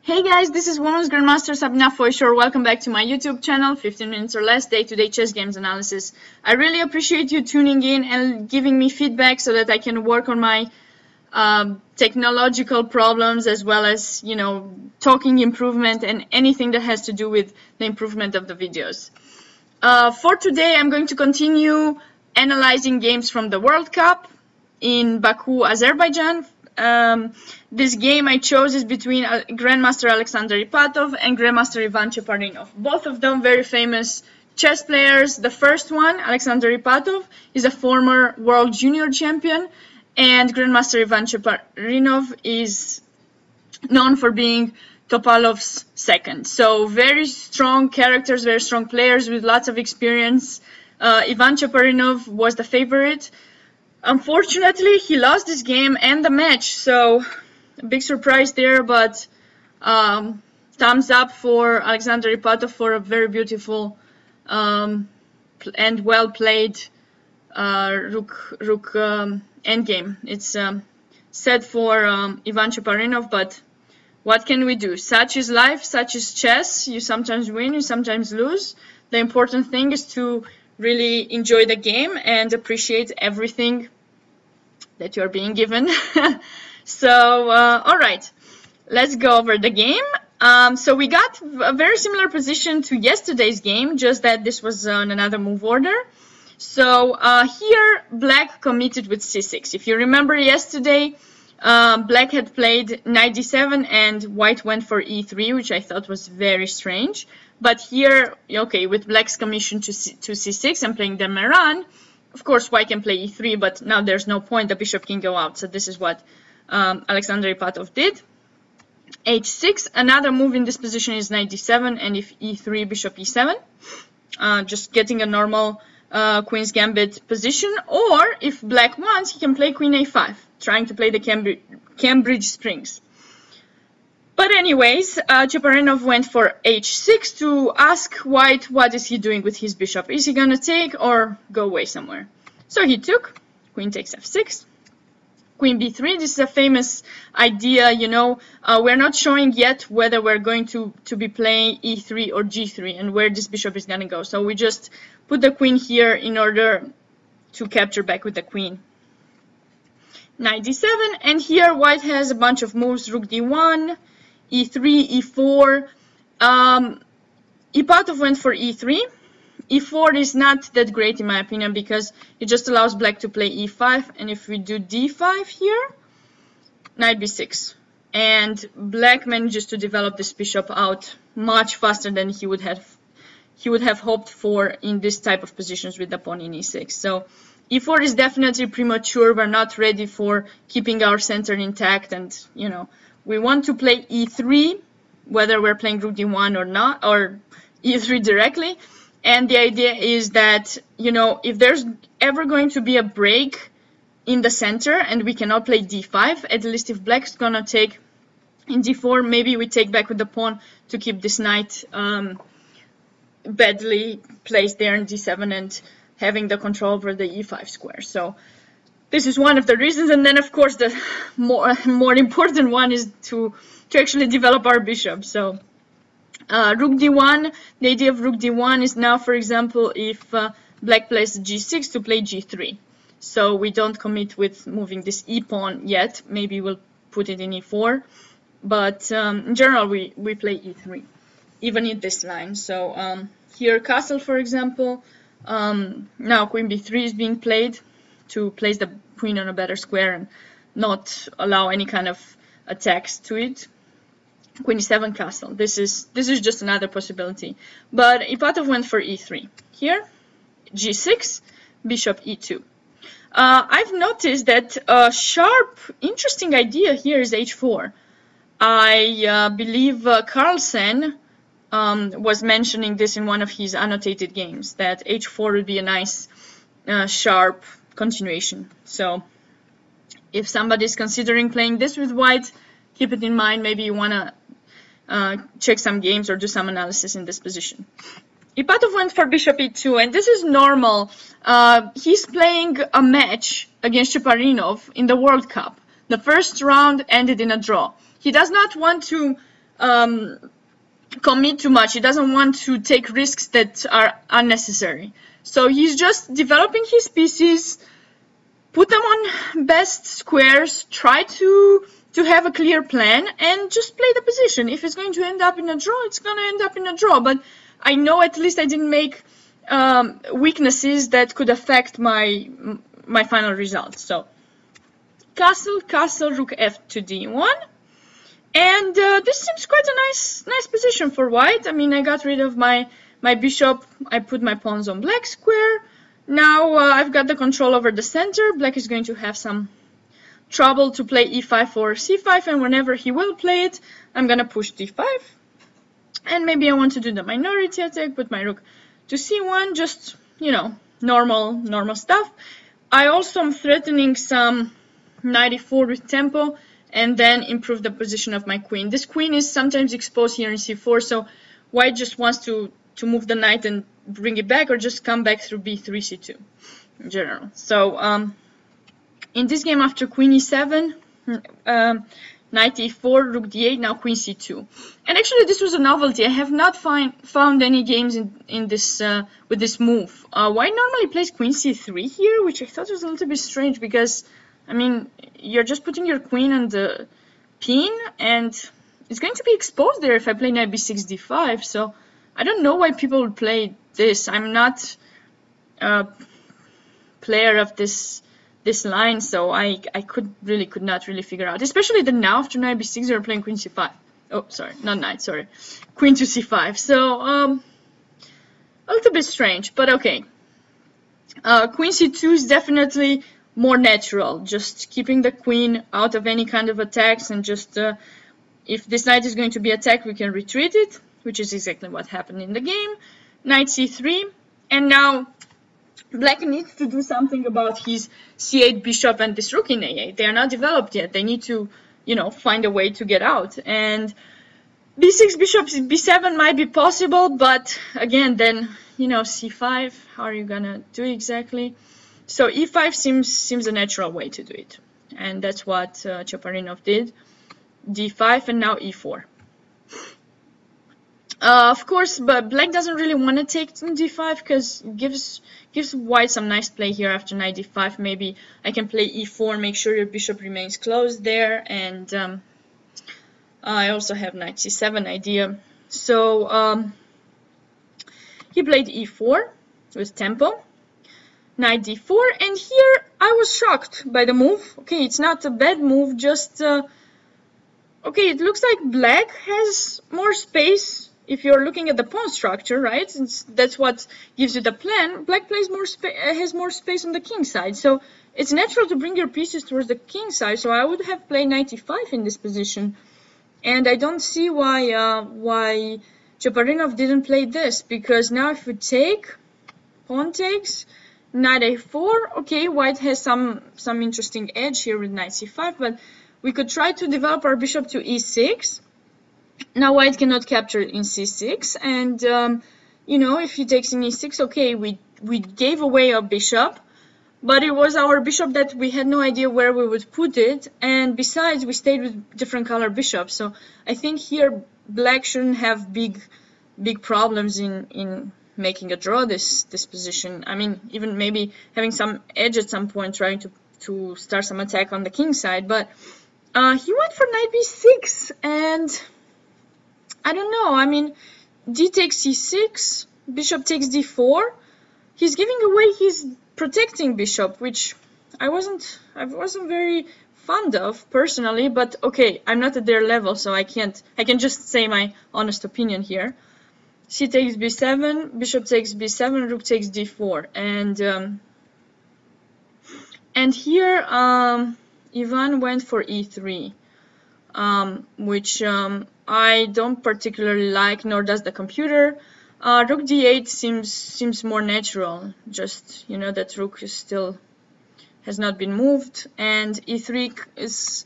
Hey guys, this is Women's Grandmaster Sabina Foysher. Welcome back to my YouTube channel, 15 minutes or less day-to-day chess games analysis. I really appreciate you tuning in and giving me feedback so that I can work on my technological problems as well as, talking improvement and anything that has to do with the improvement of the videos. For today, I'm going to continue analyzing games from the World Cup in Baku, Azerbaijan. This game I chose is between Grandmaster Alexander Ipatov and Grandmaster Ivan Cheparinov. Both of them very famous chess players. The first one, Alexander Ipatov, is a former world junior champion, and Grandmaster Ivan Cheparinov is known for being Topalov's second. So very strong characters, very strong players with lots of experience. Ivan Cheparinov was the favorite. Unfortunately, he lost this game and the match, so a big surprise there, but thumbs up for Alexander Ipatov for a very beautiful and well-played rook endgame. It's set for Ivan Cheparinov, but what can we do? Such is life, such is chess. You sometimes win, you sometimes lose. The important thing is to really enjoy the game and appreciate everything that you're being given. So, all right, let's go over the game. So we got a very similar position to yesterday's game, just that this was on another move order. So here, Black committed with c6. If you remember yesterday, Black had played knight d7 and White went for e3, which I thought was very strange. But here, okay, with Black's commission to c6 and playing the Meran, of course, White can play e3, but now there's no point. The bishop can go out. So this is what Alexander Ipatov did. h6. Another move in this position is knight d7, and if e3, bishop e7. Just getting a normal Queen's Gambit position. Or if Black wants, he can play Queen a5, trying to play the Cambridge Springs. But anyways, Cheparinov went for h6 to ask White what is he doing with his bishop. Is he going to take or go away somewhere? So he took. Queen takes f6. Queen b3. This is a famous idea, we're not showing yet whether we're going to be playing e3 or g3 and where this bishop is going to go. So we just put the queen here in order to capture back with the queen. Knight d7, and here White has a bunch of moves, rook d1, e3, e4. Ipatov went for e3. e4 is not that great in my opinion because it just allows Black to play e5, and if we do d5 here, knight b6, and Black manages to develop this bishop out much faster than he would have hoped for in this type of positions with the pawn in e6. So e4 is definitely premature. We're not ready for keeping our center intact, and we want to play e3, whether we're playing rook d1 or not, or e3 directly. And the idea is that, if there's ever going to be a break in the center and we cannot play d5, at least if Black's gonna take in d4, maybe we take back with the pawn to keep this knight badly placed there in d7 and having the control over the e5 square. So this is one of the reasons, and then of course the more important one is to actually develop our bishop. So rook d1, the idea of rook d1 is now, for example, if Black plays g6 to play g3. So we don't commit with moving this e pawn yet. Maybe we'll put it in e4, but in general we play e3, even in this line. So here castle, for example. Now queen b3 is being played to place the queen on a better square and not allow any kind of attacks to it. Queen e7 castle. This is just another possibility. But Ipatov went for e3. Here, g6, bishop e2. I've noticed that a sharp, interesting idea here is h4. I believe Carlsen was mentioning this in one of his annotated games, that h4 would be a nice sharp continuation. So if somebody's considering playing this with White, keep it in mind. Maybe you want to check some games or do some analysis in this position. Ipatov went for bishop e2, and this is normal. He's playing a match against Cheparinov in the World Cup. The first round ended in a draw. He does not want to commit too much. He doesn't want to take risks that are unnecessary. So he's just developing his pieces, put them on best squares, try to have a clear plan, and just play the position. If it's going to end up in a draw, it's going to end up in a draw. But I know at least I didn't make weaknesses that could affect my final result. So castle, castle, rook f to d1. And this seems quite a nice position for white. I mean, I got rid of my bishop. I put my pawns on black square. Now I've got the control over the center. Black is going to have some trouble to play e5 or c5, and whenever he will play it, I'm going to push d5. And maybe I want to do the minority attack, put my rook to c1, just, you know, normal stuff. I also am threatening some knight e4 with tempo, and then improve the position of my queen. This queen is sometimes exposed here in c4, so white just wants to move the knight and bring it back, or just come back through b3, c2 in general. So in this game, after queen e7, knight e4, rook d8, now queen c2. And actually this was a novelty. I have not found any games in this with this move. White normally plays queen c3 here, which I thought was a little bit strange, because I mean, you're just putting your queen on the pin, and it's going to be exposed there if I play knight b6, d5. So I don't know why people would play this. I'm not a player of this line, so I could not really figure out. Especially that now after knight b6 they're playing queen c5. Oh, sorry, not knight, sorry, queen to c5. So a little bit strange, but okay. Queen c2 is definitely more natural, just keeping the queen out of any kind of attacks, and just if this knight is going to be attacked, we can retreat it, which is exactly what happened in the game. Knight c3, and now black needs to do something about his c8 bishop and this rook in a8. They are not developed yet. They need to, you know, find a way to get out. And b6 bishop b7 might be possible, but again, then, you know, c5, how are you gonna do it exactly? So e5 seems a natural way to do it, and that's what Cheparinov did. d5 and now e4. Of course, but black doesn't really want to take d5 because it gives white some nice play here after knight d5. Maybe I can play e4, make sure your bishop remains closed there, and I also have knight c7 idea. So he played e4 with tempo. Knight d4, and here I was shocked by the move. Okay, it's not a bad move, just okay, it looks like black has more space if you're looking at the pawn structure, right? Since that's what gives you the plan. Black plays has more space on the king side, so it's natural to bring your pieces towards the king side. So I would have played knight e5 in this position, and I don't see why Cheparinov didn't play this, because now if we take, pawn takes, knight a4, okay, white has some interesting edge here with knight c5, but we could try to develop our bishop to e6. Now white cannot capture in c6, and you know, if he takes in e6, okay, we gave away our bishop, but it was our bishop that we had no idea where we would put it, and besides we stayed with different color bishops. So I think here black shouldn't have big problems in making a draw this position. I mean, even maybe having some edge at some point, trying to start some attack on the king side, but he went for knight b6, and I don't know. I mean, d takes c6, bishop takes d4. He's giving away his protecting bishop, which I wasn't very fond of personally, but okay, I'm not at their level, so I can just say my honest opinion here. C takes b7, bishop takes b7, rook takes d4, and here Ivan went for e3, which I don't particularly like, nor does the computer. Rook d8 seems more natural. Just, you know, that rook is still has not been moved, and e3 is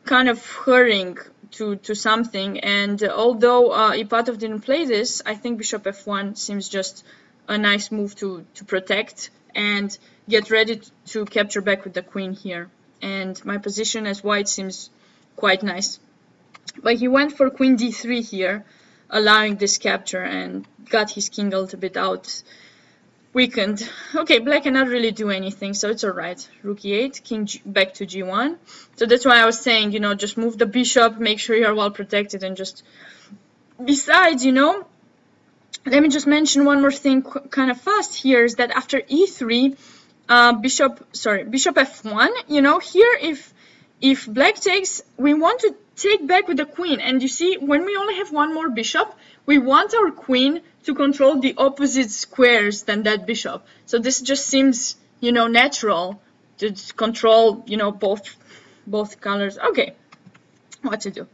kind of hurrying to something. And although Ipatov didn't play this, I think bishop f1 seems just a nice move to protect and get ready to capture back with the queen here. And my position as white seems quite nice. But he went for queen d3 here, allowing this capture, and got his king a little bit out weakened. Okay, black cannot really do anything, so it's alright. Rook e8, king back to g1. So that's why I was saying, you know, just move the bishop, make sure you're well protected, and just... Besides, you know, let me just mention one more thing kind of fast here, is that after e3, bishop f1, you know, here if black takes, we want to take back with the queen, and you see, when we only have one more bishop, we want our queen to control the opposite squares than that bishop. So this just seems, you know, natural to control, you know, both colors. Okay, what to do?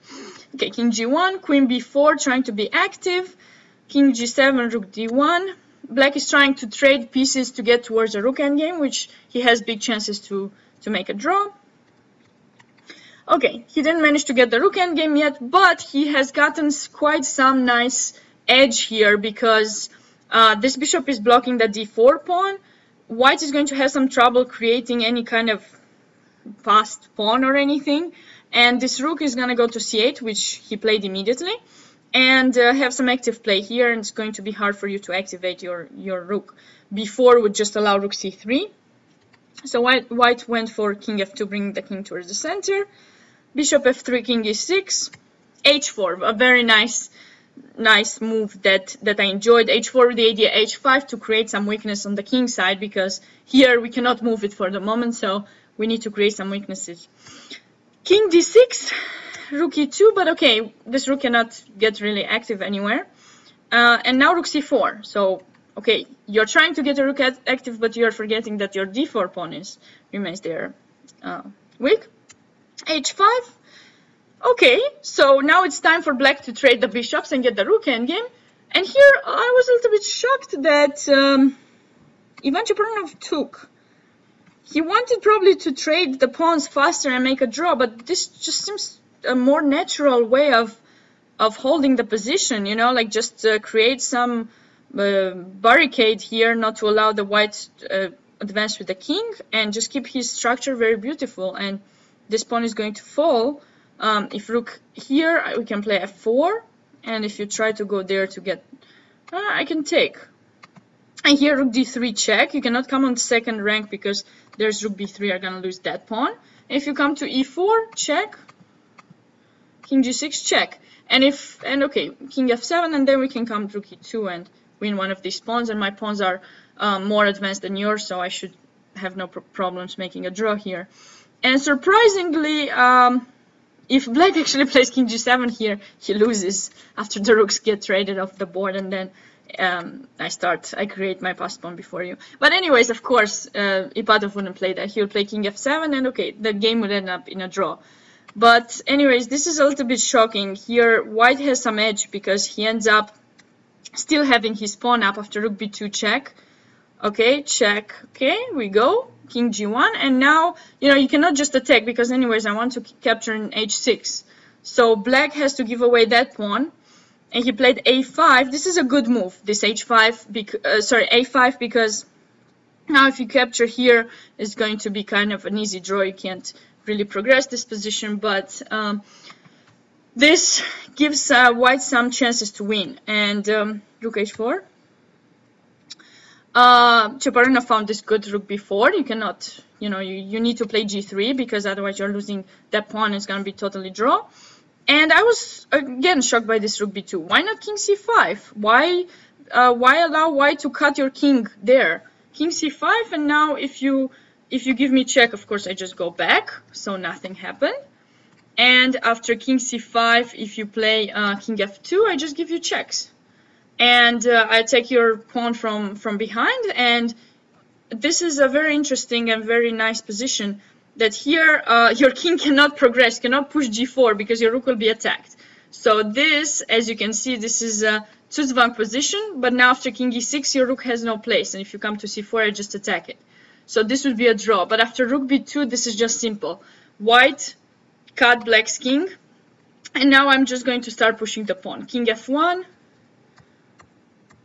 Okay, king g1, queen b4, trying to be active. King g7, rook d1. Black is trying to trade pieces to get towards a rook endgame, which he has big chances to make a draw. Okay, he didn't manage to get the rook endgame yet, but he has gotten quite some nice edge here, because this bishop is blocking the d4 pawn. White is going to have some trouble creating any kind of fast pawn or anything, and this rook is going to go to c8, which he played immediately, and have some active play here, and it's going to be hard for you to activate your rook. b4 would just allow rook c3. So white went for king f2, bringing the king towards the center. Bishop f3, king e6, h4, a very nice move that I enjoyed. h4 with the idea h5 to create some weakness on the king side, because here we cannot move it for the moment, so we need to create some weaknesses. King d6, rook e2, but okay, this rook cannot get really active anywhere. And now rook c4. So okay, you're trying to get a rook active, but you're forgetting that your d4 pawn remains there weak. h5. Okay, so now it's time for black to trade the bishops and get the rook endgame. And here I was a little bit shocked that Ipatov-Cheparinov took. He wanted probably to trade the pawns faster and make a draw, but this just seems a more natural way of holding the position, you know, like just create some barricade here, not to allow the white advance with the king, and just keep his structure very beautiful. And this pawn is going to fall. If rook here, we can play f4, and if you try to go there to get, I can take. And here rook d3 check. You cannot come on second rank because there's rook b3, are gonna lose that pawn. And if you come to e4, check. King g6, check. And okay, king f7, and then we can come to rook e2 and win one of these pawns. And my pawns are more advanced than yours, so I should have no problems making a draw here. And surprisingly, if black actually plays king g7 here, he loses after the rooks get traded off the board, and then I create my passed pawn before you. But anyways, of course, Ipatov wouldn't play that. He would play king f7, and okay, the game would end up in a draw. But anyways, this is a little bit shocking. Here, white has some edge because he ends up still having his pawn up after rook b2 check. Okay, check. Okay, we go. King g1, and now, you know, you cannot just attack, because anyways I want to capture in h6. So black has to give away that pawn, and he played a5. This is a good move, this a5, because now if you capture here, it's going to be kind of an easy draw. You can't really progress this position, but this gives white some chances to win. And rook h4. Cheparinov found this good rook b4. You cannot, you know, you need to play g3, because otherwise you're losing that pawn. It's going to be totally draw. And I was again shocked by this rook b2. Why not king c5? Why allow white to cut your king there? King c5, and now if you give me check, of course I just go back, so nothing happened. And after king c5, if you play king f2, I just give you checks. And I take your pawn from behind, and this is a very interesting and very nice position, that here your king cannot progress, cannot push g4, because your rook will be attacked. So this, as you can see, this is a Zugzwang position, but now after king e6, your rook has no place, and if you come to c4, I just attack it. So this would be a draw, but after rook b2, this is just simple. White cut black's king, and now I'm just going to start pushing the pawn. King f1,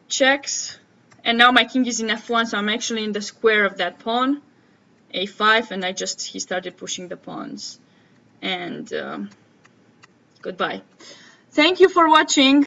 checks, and now my king is in f1, so I'm actually in the square of that pawn. A5, and he started pushing the pawns, and Goodbye. Thank you for watching.